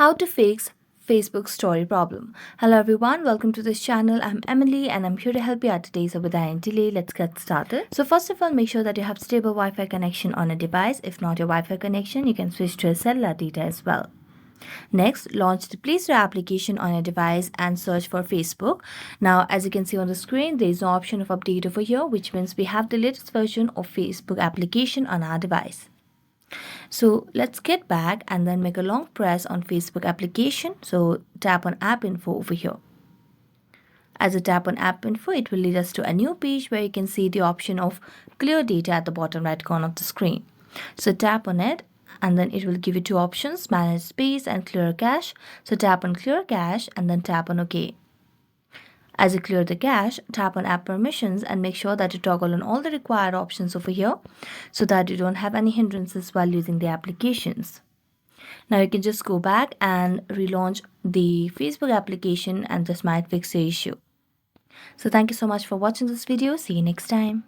How to fix Facebook story problem. Hello everyone, welcome to this channel. I'm Emily and I'm here to help you out today. So without any delay, let's get started. So first of all, make sure that you have stable Wi-Fi connection on a device. If not your Wi-Fi connection, you can switch to a cellular data as well. Next, launch the Play Store application on your device and search for Facebook. Now, as you can see on the screen, there is no option of update over here, which means we have the latest version of Facebook application on our device. So let's get back and then make a long press on Facebook application. So tap on app info over here. As you tap on app info, it will lead us to a new page where you can see the option of clear data at the bottom right corner of the screen. So tap on it and then it will give you two options, manage space and clear cache. So tap on clear cache and then tap on OK. As you clear the cache, tap on app permissions and make sure that you toggle on all the required options over here so that you don't have any hindrances while using the applications. Now you can just go back and relaunch the Facebook application and this might fix the issue. So thank you so much for watching this video. See you next time.